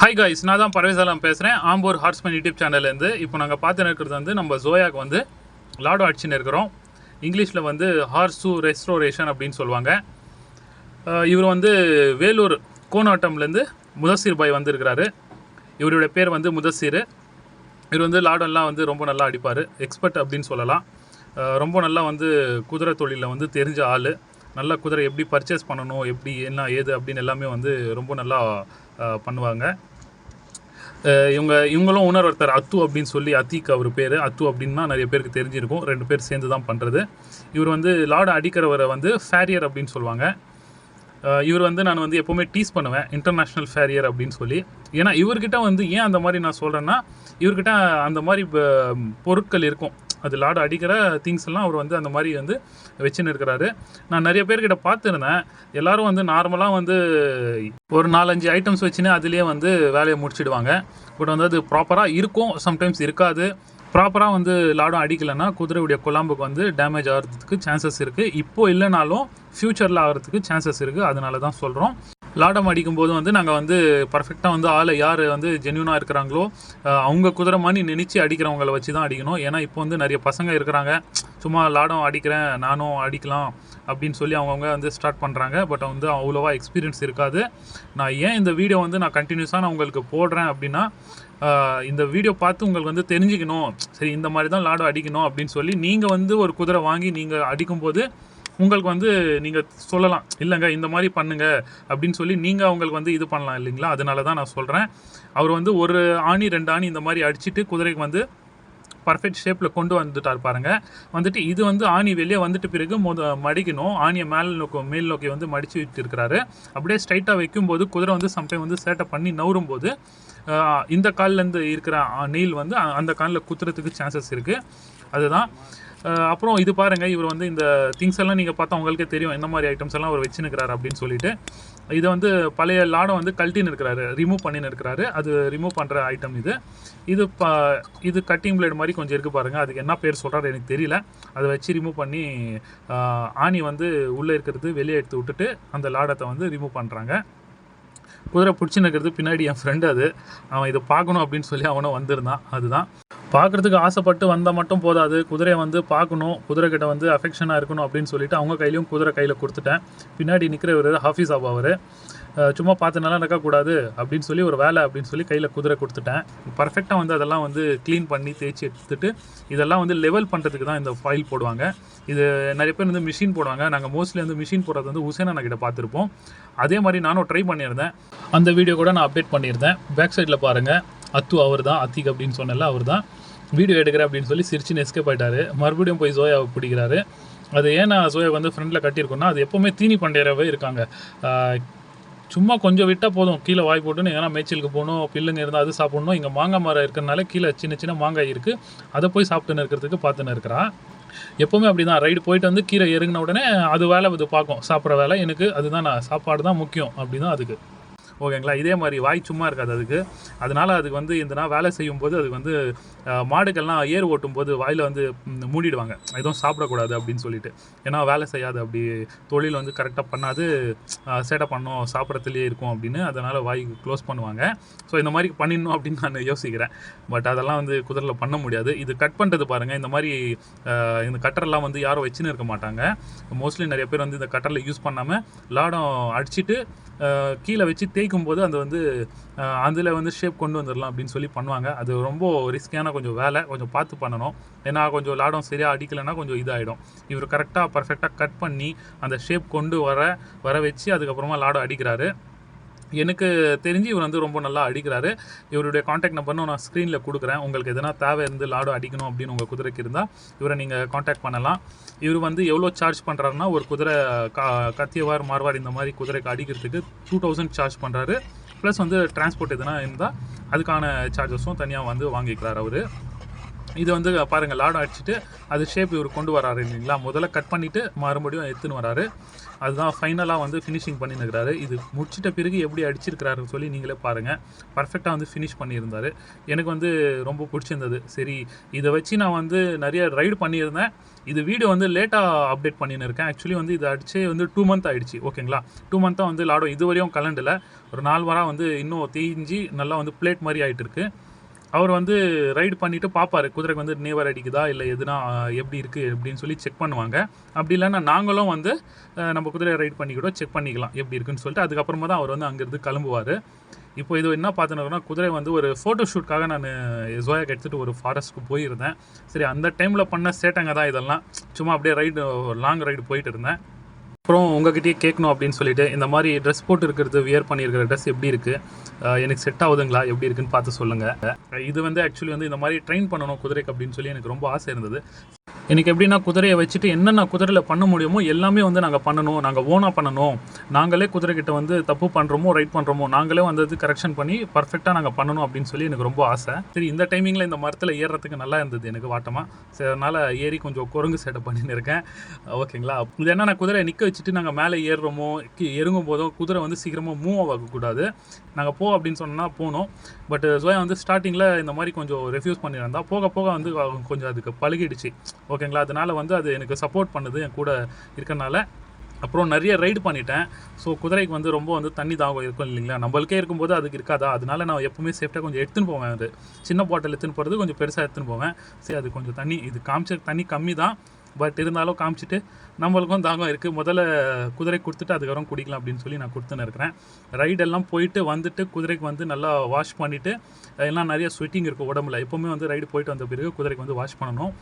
Hi guys, நான் தான் பரவேசாலம் பேசுகிறேன். ஆம்பூர் ஹார்ஸ்மேன் யூடியூப் சேனல்லேருந்து. இப்போ நாங்கள் பார்த்து இருக்கிறது வந்து நம்ம ஜோயாவுக்கு வந்து லாடோ அடிச்சுன்னு இருக்கிறோம். இங்கிலீஷில் வந்து ஹார்ஸு ரெஸ்டோரேஷன் அப்படின்னு சொல்லுவாங்க. இவர் வந்து வேலூர் கோனாட்டம்லேருந்து முதசீர் பாய் வந்திருக்கிறாரு. இவருடைய பேர் வந்து முதசீர். இவர் வந்து லாடோலாம் வந்து ரொம்ப நல்லா அடிப்பார், எக்ஸ்பர்ட் அப்படின்னு சொல்லலாம். ரொம்ப நல்லா வந்து குதிரை தொழிலில் வந்து தெரிஞ்ச ஆள். நல்லா குதிரை எப்படி பர்ச்சேஸ் பண்ணணும், எப்படி என்ன ஏது அப்படின்னு எல்லாமே வந்து ரொம்ப நல்லா பண்ணுவாங்க. இவங்களும் ஒருத்தர் அத்து அப்படின்னு சொல்லி, அத்தீக் அவர் பேர். அத்து அப்படின்னா நிறைய பேருக்கு தெரிஞ்சிருக்கும். 2 பேர் சேர்ந்து தான் பண்ணுறது. இவர் வந்து லாடை அடிக்கிறவரை வந்து ஃபேரியர் அப்படின்னு சொல்லுவாங்க. இவர் வந்து நான் வந்து எப்போவுமே டீஸ் பண்ணுவேன், இன்டர்நேஷ்னல் ஃபேரியர் அப்படின்னு சொல்லி. ஏன்னா இவர்கிட்ட வந்து ஏன் அந்த மாதிரி நான் சொல்கிறேன்னா, இவர்கிட்ட அந்த மாதிரி பொருட்கள் இருக்கும். அது லாடை அடிக்கிற திங்ஸ் எல்லாம் அவர் வந்து அந்த மாதிரி வந்து வச்சுன்னு இருக்கிறாரு. நான் நிறைய பேர்கிட்ட பார்த்துருந்தேன். எல்லோரும் வந்து நார்மலாக வந்து ஒரு 4-5 ஐட்டம்ஸ் வச்சுன்னு அதுலேயே வந்து வேலையை முடிச்சிடுவாங்க. பட் வந்து அது ப்ராப்பராக இருக்கும், சம்டைம்ஸ் இருக்காது. ப்ராப்பராக வந்து லாடம் அடிக்கலைன்னா குதிரையுடைய குழம்புக்கு வந்து டேமேஜ் ஆகிறதுக்கு சான்சஸ் இருக்குது. இப்போது இல்லைனாலும் ஃப்யூச்சரில் ஆகிறதுக்கு சான்சஸ் இருக்குது. அதனால தான் சொல்கிறோம். லாடம் அடிக்கும்போது வந்து நாங்கள் வந்து பர்ஃபெக்டாக வந்து ஆளை யார் வந்து ஜென்யூனாக இருக்கிறாங்களோ அவங்க குதிரை மாதிரி நினச்சி அடிக்கிறவங்கள வச்சு தான் அடிக்கணும். ஏன்னா இப்போ வந்து நிறைய பசங்க இருக்கிறாங்க, சும்மா லாடம் அடிக்கிறேன் நானும் அடிக்கலாம் அப்படின்னு சொல்லி அவங்கவுங்க வந்து ஸ்டார்ட் பண்ணுறாங்க. பட் வந்து அவ்வளோவா எக்ஸ்பீரியன்ஸ் இருக்காது. நான் ஏன் இந்த வீடியோ வந்து நான் கண்டினியூஸாக நான் உங்களுக்கு போடுறேன் அப்படின்னா, இந்த வீடியோ பார்த்து உங்களுக்கு வந்து தெரிஞ்சுக்கணும், சரி இந்த மாதிரி தான் லாடம் அடிக்கணும் அப்படின்னு சொல்லி நீங்கள் வந்து ஒரு குதிரை வாங்கி நீங்கள் அடிக்கும்போது உங்களுக்கு வந்து நீங்கள் சொல்லலாம், இல்லைங்க இந்த மாதிரி பண்ணுங்க அப்படின்னு சொல்லி நீங்கள் அவங்களுக்கு வந்து இது பண்ணலாம் இல்லைங்களா. அதனால தான் நான் சொல்கிறேன். அவர் வந்து ஒரு ஆணி 2 ஆணி இந்த மாதிரி அடிச்சுட்டு குதிரைக்கு வந்து பர்ஃபெக்ட் ஷேப்பில் கொண்டு வந்துட்டார் பாருங்கள். வந்துட்டு இது வந்து ஆணி வெளியே வந்துட்டு பிறகு மடிக்கணும். ஆணியை மேல் நோக்கி வந்து மடித்து விட்டு இருக்கிறாரு. அப்படியே ஸ்ட்ரைட்டாக வைக்கும்போது குதிரை வந்து சம்டைம் வந்து சேட்டை பண்ணி நவுறும் போது இந்த கால்லேருந்து இருக்கிற நெயில் வந்து அந்த காலில் குத்துறதுக்கு சான்சஸ் இருக்குது. அதுதான். அப்புறம் இது பாருங்கள், இவர் வந்து இந்த திங்ஸ் எல்லாம் நீங்கள் பார்த்தா உங்களுக்கே தெரியும் எந்த மாதிரி ஐட்டம்ஸ் எல்லாம் அவர் வச்சுன்னுக்கிறாரு அப்படின்னு சொல்லிட்டு. இதை வந்து பழைய லாடம் வந்து கழட்டின்னு இருக்கிறாரு, ரிமூவ் பண்ணின்னு இருக்கிறாரு. அது ரிமூவ் பண்ணுற ஐட்டம் இது. இது கட்டிங் பிளேடு மாதிரி கொஞ்சம் இருக்குது பாருங்கள். அதுக்கு என்ன பேர் சொல்கிறாரு எனக்கு தெரியல. அதை வச்சு ரிமூவ் பண்ணி ஆணி வந்து உள்ளே இருக்கிறது வெளியே எடுத்து விட்டுட்டு அந்த லாடத்தை வந்து ரிமூவ் பண்ணுறாங்க. குதிரை பிடிச்சின்னு இருக்கிறது பின்னாடி என் ஃப்ரெண்டு. அது அவன் இதை பார்க்கணும் அப்படின்னு சொல்லி அவனும் வந்திருந்தான். அதுதான், பார்க்குறதுக்கு ஆசைப்பட்டு வந்தால் மட்டும் போதாது, குதிரையை வந்து பார்க்கணும், குதிரைக்கிட்ட வந்து அஃபெக்ஷனாக இருக்கணும் அப்படின்னு சொல்லிட்டு அவங்க கையிலையும் குதிரை கையில் கொடுத்துட்டேன். பின்னாடி நிற்கிறவர் ஹாஃபீஸ் ஆபா. அவர் சும்மா பார்த்து நல்லா நடக்கக்கூடாது அப்படின்னு சொல்லி ஒரு வேலை அப்படின்னு சொல்லி கையில் குதிரை கொடுத்துட்டேன். பர்ஃபெக்டாக வந்து அதெல்லாம் வந்து க்ளீன் பண்ணி தேய்ச்சி எடுத்துட்டு இதெல்லாம் வந்து லெவல் பண்ணுறதுக்கு தான் இந்த ஃபாயில் போடுவாங்க. இது நிறைய பேர் வந்து மிஷின் போடுவாங்க. நாங்கள் மோஸ்ட்லி வந்து மிஷின் போடுறது வந்து உசேனா கிட்ட பார்த்துருப்போம். அதே மாதிரி நானும் ட்ரை பண்ணியிருந்தேன். அந்த வீடியோ கூட நான் அப்டேட் பண்ணியிருந்தேன். பேக் சைடில் பாருங்கள், அத்து அவர் தான், அத்திக் அப்படின்னு சொன்னல அவர் தான். வீடியோ எடுக்கிறேன் அப்படின்னு சொல்லி சிரிச்சுன்னு எஸ்கேப் ஆகிட்டார். மறுபடியும் போய் ஜோயாவை பிடிக்கிறாரு. அது ஏன்னா ஜோயா வந்து ஃப்ரெண்டில் கட்டியிருக்கோன்னா, அது எப்போவுமே தீனி பண்டையராகவே இருக்காங்க. சும்மா கொஞ்சம் விட்டால் போதும், கீழே வாய் போட்டுன்னு ஏன்னா மேய்ச்சலுக்கு போகணும், பில்லுங்க இருந்தால் அது சாப்பிட்ணும். இங்கே மாங்காய் மரம் இருக்கிறனால கீழே சின்ன மாங்காய் இருக்குது, அதை போய் சாப்பிட்டுன்னு இருக்கிறதுக்கு பார்த்துன்னு இருக்கிறா. எப்போவுமே அப்படி தான். ரைடு போயிட்டு வந்து கீரை இறங்கின உடனே அது வேலை இது பார்க்கும், சாப்பிட்ற வேலை. எனக்கு அதுதான், நான் சாப்பாடு தான் முக்கியம் அப்படி தான் அதுக்கு. ஓகேங்களா. இதே மாதிரி வாய் சும்மா இருக்காது அதுக்கு. அதனால் அதுக்கு வந்து இந்த நான் வேலை செய்யும்போது அதுக்கு வந்து மாடுக்கெல்லாம் ஏர் ஓட்டும் போது வாயில் வந்து மூடிடுவாங்க, எதுவும் சாப்பிடக்கூடாது அப்படின்னு சொல்லிட்டு. ஏன்னா வேலை செய்யாது, அப்படி தொழில் வந்து கரெக்டாக பண்ணாது, சேட்டை பண்ணோம், சாப்பிட்றதுலேயே இருக்கும் அப்படின்னு. அதனால் வாய் க்ளோஸ் பண்ணுவாங்க. ஸோ இந்த மாதிரி பண்ணிடணும் அப்படின்னு நான் யோசிக்கிறேன். பட் அதெல்லாம் வந்து குதிரையில் பண்ண முடியாது. இது கட் பண்ணுறது பாருங்கள், இந்த மாதிரி இந்த கட்டரெல்லாம் வந்து யாரும் வச்சுன்னு இருக்க மாட்டாங்க. மோஸ்ட்லி நிறைய பேர் வந்து இந்த கட்டரில் யூஸ் பண்ணாமல் லாடம் அடிச்சுட்டு கீழே வச்சு தேய்க்கும் போது அது வந்து அதில் வந்து ஷேப் கொண்டு வந்துடலாம் அப்படின்னு சொல்லி பண்ணுவாங்க. அது ரொம்ப ரிஸ்கியான கொஞ்சம் வேலை, கொஞ்சம் பார்த்து பண்ணணும். ஏன்னா கொஞ்சம் லாடம் சரியாக அடிக்கலைன்னா கொஞ்சம் இதாகிடும். இவர் கரெக்டாக பர்ஃபெக்டாக கட் பண்ணி அந்த ஷேப் கொண்டு வர வச்சு அதுக்கப்புறமா லாடம் அடிக்கிறாரு. எனக்கு தெரிஞ்சு இவர் வந்து ரொம்ப நல்லா அடிக்கிறாரு. இவருடைய காண்டாக்ட் நம்பர்னு நான் ஸ்க்ரீனில் கொடுக்குறேன். உங்களுக்கு எதனா தேவை இருந்து லாடம் அடிக்கணும் அப்படின்னு உங்கள் குதிரைக்கு இருந்தால் இவரை நீங்கள் காண்டாக்ட் பண்ணலாம். இவர் வந்து எவ்வளோ சார்ஜ் பண்ணுறாருன்னா, ஒரு குதிரை கத்தியவார் மார்வார் இந்த மாதிரி குதிரைக்கு அடிக்கிறதுக்கு 2000 சார்ஜ் பண்ணுறாரு. ப்ளஸ் வந்து டிரான்ஸ்போர்ட் எதுனா இருந்தால் அதுக்கான சார்ஜஸும் தனியாக வந்து வாங்கிக்கிறார் அவர். இது வந்து பாருங்கள் லாடம் அடிச்சுட்டு அது ஷேப் இவர் கொண்டு வராரு இல்லைங்களா. முதல்ல கட் பண்ணிவிட்டு மறுபடியும் எடுத்துன்னு வராரு. அதுதான் ஃபைனலாக வந்து ஃபினிஷிங் பண்ணியிருக்கிறாரு. இது முடிச்சிட்ட பிறகு எப்படி அடிச்சிருக்கிறாருன்னு சொல்லி நீங்களே பாருங்கள். பர்ஃபெக்டாக வந்து ஃபினிஷ் பண்ணியிருந்தார். எனக்கு வந்து ரொம்ப பிடிச்சிருந்தது. சரி இதை வச்சு நான் வந்து நிறைய ரைடு பண்ணியிருந்தேன். இது வீடியோ வந்து லேட்டாக அப்டேட் பண்ணின்னு இருக்கேன். ஆக்சுவலி வந்து இது அடிச்சே வந்து 2 மந்த் ஆகிடுச்சு. ஓகேங்களா, 2 மந்த்தாக வந்து லாடம் இதுவரையும் கலண்டில் ஒரு 4 வாரம் வந்து இன்னும் தேய்ஞ்சி நல்லா வந்து பிளேட் மாதிரி ஆகிட்டு இருக்கு. அவர் வந்து ரைடு பண்ணிவிட்டு பார்ப்பார் குதிரைக்கு வந்து நேவர் அடிக்குதா இல்லை எதுனா எப்படி இருக்குது அப்படின்னு சொல்லி செக் பண்ணுவாங்க. அப்படி இல்லைன்னா நாங்களும் வந்து நம்ம குதிரையை ரைடு பண்ணி கூட செக் பண்ணிக்கலாம் எப்படி இருக்குன்னு சொல்லிட்டு. அதுக்கப்புறமா தான் அவர் வந்து அங்கேருந்து கிளம்புவார். இப்போ இது என்ன பார்த்துன்னா குதிரை வந்து ஒரு ஃபோட்டோஷூட்காக நான் ஜோயாக்கு எடுத்துகிட்டு ஒரு ஃபாரஸ்ட்டுக்கு போயிருந்தேன். சரி அந்த டைமில் பண்ண சேட்டங்க தான் இதெல்லாம். சும்மா அப்படியே ரைடு லாங் ரைடு போயிட்டு இருந்தேன். அப்புறம் உங்ககிட்டயே கேட்கணும் அப்படின்னு சொல்லிட்டு இந்த மாதிரி ட்ரெஸ் போட்டு இருக்கிறது வியர் பண்ணியிருக்கிற ட்ரெஸ் எப்படி இருக்குது, எனக்கு செட் ஆகுதுங்களா, எப்படி இருக்குன்னு பார்த்து சொல்லுங்கள். இது வந்து ஆக்சுவலி வந்து இந்த மாதிரி ட்ரெயின் பண்ணணும் குதிரைக்கு அப்படின்னு சொல்லி எனக்கு ரொம்ப ஆசை இருந்தது. எனக்கு எப்படின்னா குதிரையை வச்சுட்டு என்னென்ன குதிரையில் பண்ண முடியுமோ எல்லாமே வந்து நாங்கள் பண்ணணும், நாங்கள் ஓனாக பண்ணணும். நாங்களே குதிரைக்கிட்ட வந்து தப்பு பண்ணுறோமோ ரைட் பண்ணுறோமோ நாங்களே வந்து கரெக்ஷன் பண்ணி பர்ஃபெக்டாக நாங்கள் பண்ணணும் அப்படின்னு சொல்லி எனக்கு ரொம்ப ஆசை. சரி இந்த டைமிங்கில் இந்த மரத்தில் ஏறுறதுக்கு நல்லா இருந்தது எனக்கு வாட்டமாக. சரி அதனால் ஏறி கொஞ்சம் குரங்கு செட்டப் பண்ணின்னு இருக்கேன். ஓகேங்களா, இது என்ன நான் குதிரையை நிற்க வச்சுட்டு நாங்கள் மேலே ஏறுறோமோ இறங்கும் போதும் குதிரை வந்து சீக்கிரமாக மூவ் ஆகக்கூடாது. நாங்கள் அப்படின்னு சொன்னால் போனோம். பட் ஜோயா வந்து ஸ்டார்டிங்கில் இந்த மாதிரி கொஞ்சம் ரெஃப்யூஸ் பண்ணியிருந்தா போக போக வந்து கொஞ்சம் அதுக்கு பழகிடுச்சு. ஓகேங்களா, அதனால் வந்து அது எனக்கு சப்போர்ட் பண்ணுது என் கூட இருக்கனால. அப்புறம் நிறைய ரைடு பண்ணிட்டேன். ஸோ குதிரைக்கு வந்து ரொம்ப வந்து தண்ணி தாகம் இருக்கும் இல்லைங்களா, நம்மளுக்கே இருக்கும்போது அதுக்கு இருக்காதா. அதனால நான் எப்பவுமே சேஃப்டாக கொஞ்சம் எடுத்துன்னு போவேன். அது சின்ன பாட்டில் எடுத்துன்னு போகிறது கொஞ்சம் பெருசாக எடுத்துன்னு போவேன். சரி அது கொஞ்சம் தண்ணி இது காமிச்ச தண்ணி கம்மி தான், பட் இருந்தாலும் காமிச்சிட்டு நம்மளுக்கும் தாகம் இருக்குது, முதல்ல குதிரை கொடுத்துட்டு அதுக்கப்புறம் குடிக்கலாம் அப்படின்னு சொல்லி நான் கொடுத்துன்னு இருக்கிறேன். ரைடெல்லாம் போயிட்டு வந்துட்டு குதிரைக்கு வந்து நல்லா வாஷ் பண்ணிவிட்டு எல்லாம் நிறைய ஸ்வெட்டிங் இருக்கும் உடம்புல. எப்போவுமே வந்து ரைடு போயிட்டு வந்த பிறகு குதிரைக்கு வந்து வாஷ் பண்ணணும்,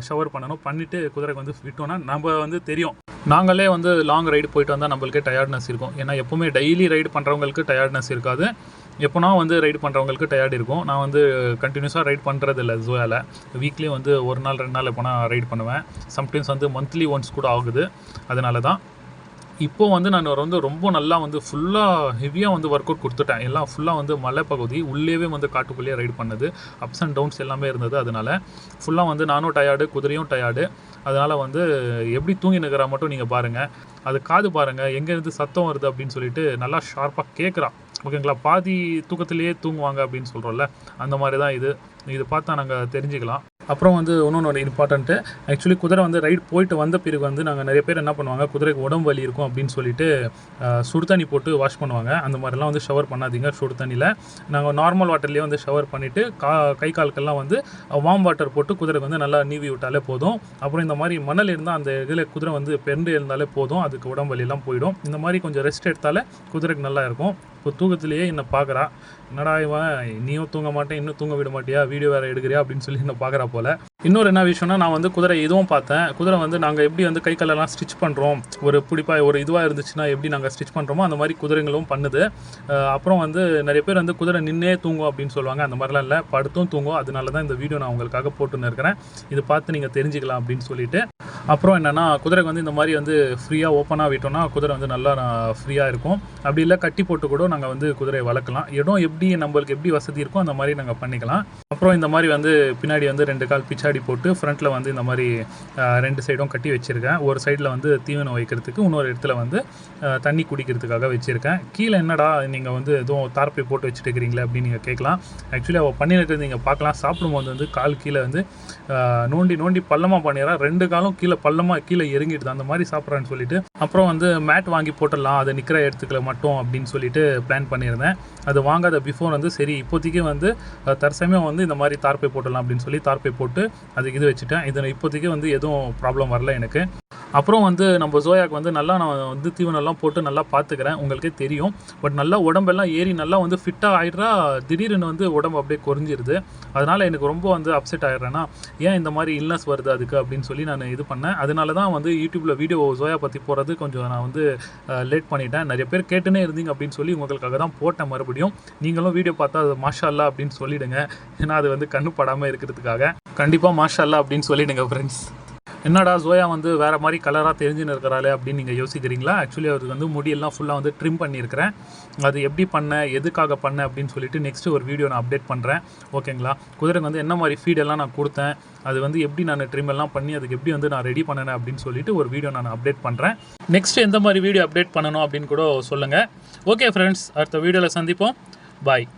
ஷவர் பண்ணணும். பண்ணிவிட்டு குதிரைக்கு வந்து விட்டோன்னா நம்ம வந்து தெரியும். நாங்களே வந்து லாங் ரைடு போயிட்டு வந்தால் நம்மளுக்கே டயர்ட்னஸ் இருக்கும். ஏன்னா எப்போவுமே டெய்லி ரைடு பண்ணுறவங்களுக்கு டயர்ட்னஸ் இருக்காது, எப்போனா வந்து ரைடு பண்ணுறவங்களுக்கு டயர்டு இருக்கும். நான் வந்து கண்டினியூஸாக ரைட் பண்ணுறது இல்லை ஜோயாவில். வீக்லி வந்து ஒரு நாள் 2 நாள் எப்போனா ரைட் பண்ணுவேன். சம்டைம்ஸ் வந்து மந்த்லி ஒன்ஸ் கூட ஆகுது. அதனால தான் இப்போது வந்து நான் வந்து ரொம்ப நல்லா வந்து ஃபுல்லாக ஹெவியாக வந்து ஒர்க் அவுட் கொடுத்துட்டேன். எல்லாம் ஃபுல்லாக வந்து மலை பகுதி உள்ளேவே வந்து காட்டுக்குள்ளேயே ரைடு பண்ணது, அப்ஸ் அண்ட் டவுன்ஸ் எல்லாமே இருந்தது. அதனால் ஃபுல்லாக வந்து நானும் டயர்டு, குதிரையும் டயர்டு. அதனால் வந்து எப்படி தூங்கி நிற்கிறா மட்டும் நீங்கள் பாருங்கள். அது காது பாருங்கள் எங்கேருந்து சத்தம் வருது அப்படின்னு சொல்லிட்டு நல்லா ஷார்ப்பாக கேட்குறான். ஓகேங்களா, பாதி தூக்கத்திலேயே தூங்குவாங்க அப்படின்னு சொல்கிறோம்ல, அந்த மாதிரி தான் இது பார்த்தா நாங்கள் தெரிஞ்சுக்கலாம். அப்புறம் வந்து இன்னொன்று இம்பார்ட்டண்ட்டு, ஆக்சுவலி குதிரை வந்து ரைட் போயிட்டு வந்த பிறகு வந்து நாங்கள் நிறைய பேர் என்ன பண்ணுவாங்க, குதிரைக்கு உடம்பு வலி இருக்கும் அப்படின்னு சொல்லிட்டு சுடு தண்ணி போட்டு வாஷ் பண்ணுவாங்க. அந்த மாதிரிலாம் வந்து ஷவர் பண்ணாதீங்க. சுடு தண்ணியில் நாங்கள் நார்மல் வாட்டர்லேயே வந்து ஷவர் பண்ணிவிட்டு கை கால்கெல்லாம் வந்து வார்ம் வாட்டர் போட்டு குதிரைக்கு வந்து நல்லா நீவி விட்டாலே போதும். அப்புறம் இந்த மாதிரி மணல் இருந்தால் அந்த இதில் குதிரை வந்து பெண்டு இருந்தாலே போதும், அதுக்கு உடம்பு வலியெல்லாம் போயிடும். இந்த மாதிரி கொஞ்சம் ரெஸ்ட் எடுத்தாலே குதிரைக்கு நல்லா இருக்கும். இப்போ தூக்கத்திலேயே என்னை பார்க்குறா, என்னடா இவன் நீயும் தூங்க மாட்டேன் இன்னும் தூங்க விட மாட்டியா, வீடியோ வேறு எடுக்கிறியா அப்படின்னு சொல்லி என்ன பார்க்குறா போல். இன்னொரு என்ன விஷயம்னா, நான் வந்து குதிரை இதுவும் பார்த்தேன். குதிரை வந்து நாங்கள் எப்படி வந்து கை காலெல்லாம் ஸ்டிச் பண்ணுறோம், ஒரு பிடிப்பாக ஒரு இதுவாக இருந்துச்சுன்னா எப்படி நாங்கள் ஸ்டிச் பண்ணுறோமோ அந்த மாதிரி குதிரைங்களும் பண்ணுது. அப்புறம் வந்து நிறைய பேர் வந்து குதிரை நின்னே தூங்கும் அப்படின்னு சொல்லுவாங்க. அந்த மாதிரிலாம் இல்லை, படுத்தும் தூங்கும். அதனால தான் இந்த வீடியோ நான் உங்களுக்காக போட்டுன்னு இருக்கிறேன். இது பார்த்து நீங்கள் தெரிஞ்சுக்கலாம் அப்படின்னு சொல்லிட்டு. அப்புறம் என்னென்னா, குதிரைக்கு வந்து இந்த மாதிரி வந்து ஃப்ரீயாக ஓப்பனாக விட்டோம்னா குதிரை வந்து நல்லா ஃப்ரீயாக இருக்கும். அப்படி இல்லை கட்டி போட்டு கூட நாங்கள் வந்து குதிரையை வளர்க்கலாம். இடம் எப்படி நம்மளுக்கு எப்படி வசதி இருக்கோ அந்த மாதிரி நாங்கள் பண்ணிக்கலாம். அப்புறம் இந்த மாதிரி வந்து பின்னாடி வந்து 2 கால் பிச்சாடி போட்டு ஃப்ரண்ட்டில் வந்து இந்த மாதிரி 2 சைடும் கட்டி வச்சுருக்கேன். ஒரு சைடில் வந்து தீவனம் வைக்கிறதுக்கு, இன்னொரு இடத்துல வந்து தண்ணி குடிக்கிறதுக்காக வச்சுருக்கேன். கீழே என்னடா நீங்கள் வந்து எதுவும் தார்ப்பை போட்டு வச்சுட்டு இருக்கிறீங்களே அப்படின்னு நீங்கள் கேட்கலாம். ஆக்சுவலி அவள் பண்ணியிருக்கிறது நீங்கள் பார்க்கலாம். சாப்பிடும்போது வந்து கால் கீழே வந்து நோண்டி நோண்டி பள்ளமாக பண்ணிடுறான். 2 காலும் கீழே பள்ளமாக கீழே இறங்கிடுது, அந்த மாதிரி சாப்பிட்றான்னு சொல்லிட்டு. அப்புறம் வந்து மேட் வாங்கி போட்டுடலாம் அதை நிற்கிற இடத்துக்குள்ள மட்டும் அப்படின்னு சொல்லிட்டு பிளான் பண்ணியிருந்தேன். அது வாங்காத பிஃபோர் வந்து சரி இப்போதைக்கு வந்து தற்சமயம் வந்து இந்த மாதிரி தார்ப்பை போட்டுடலாம் அப்படின்னு சொல்லி தார்ப்பை போட்டு அதுக்கு இது வச்சுட்டேன். இது இப்போதைக்கு வந்து எதுவும் ப்ராப்ளம் வரல எனக்கு. அப்புறம் வந்து நம்ம ஜோயாக்கு வந்து நல்லா நான் வந்து தீவனம்லாம் போட்டு நல்லா பார்த்துக்கிறேன், உங்களுக்கே தெரியும். பட் நல்லா உடம்பெல்லாம் ஏறி நல்லா வந்து ஃபிட்டாக ஆகிடுறா. திடீர்னு வந்து உடம்பு அப்படியே குறைஞ்சிருது. அதனால் எனக்கு ரொம்ப வந்து அப்செட் ஆகிடுறேன்னா, ஏன் இந்த மாதிரி இல்னஸ் வருது அதுக்கு அப்படின்னு சொல்லி நான் இது பண்ணேன். அதனால தான் வந்து யூடியூப்பில் வீடியோ ஜோயா பற்றி போகிறது கொஞ்சம் நான் வந்து லேட் பண்ணிட்டேன். நிறைய பேர் கேட்டுனே இருந்தீங்க அப்படின்னு சொல்லி உங்களுக்காக தான் போட்டேன். மறுபடியும் நீங்களும் வீடியோ பார்த்தா அது மாஷா அல்லா அப்படின்னு சொல்லிவிடுங்க. ஏன்னா அது வந்து கண்ணு படாமல் இருக்கிறதுக்காக கண்டிப்பாக மாஷா அல்லா அப்படின்னு சொல்லிவிடுங்க ஃப்ரெண்ட்ஸ். என்னடா ஜோயா வந்து வேறு மாதிரி கலராக தெரிஞ்சுன்னு இருக்கிறாளே அப்படின்னு நீங்கள் யோசிக்கிறீங்களா? ஆக்சுவலி அவருக்கு வந்து முடியெல்லாம் ஃபுல்லாக வந்து ட்ரிம் பண்ணியிருக்கிறேன். அது எப்படி பண்ணேன், எதுக்காக பண்ணேன் அப்படின்னு சொல்லிட்டு நெக்ஸ்ட்டு ஒரு வீடியோ நான் அப்டேட் பண்ணுறேன். ஓகேங்களா? குதிரைக்கு வந்து என்ன மாதிரி ஃபீடெல்லாம் நான் கொடுத்தேன், அது வந்து எப்படி நான் ட்ரிம் எல்லாம் பண்ணி அதுக்கு எப்படி வந்து நான் ரெடி பண்ணினேன் அப்படின்னு சொல்லிட்டு ஒரு வீடியோ நான் அப்டேட் பண்ணுறேன். நெக்ஸ்ட்டு எந்த மாதிரி வீடியோ அப்டேட் பண்ணணும் அப்படின்னு கூட சொல்லுங்கள். ஓகே ஃப்ரெண்ட்ஸ், அடுத்த வீடியோவில் சந்திப்போம். பாய்.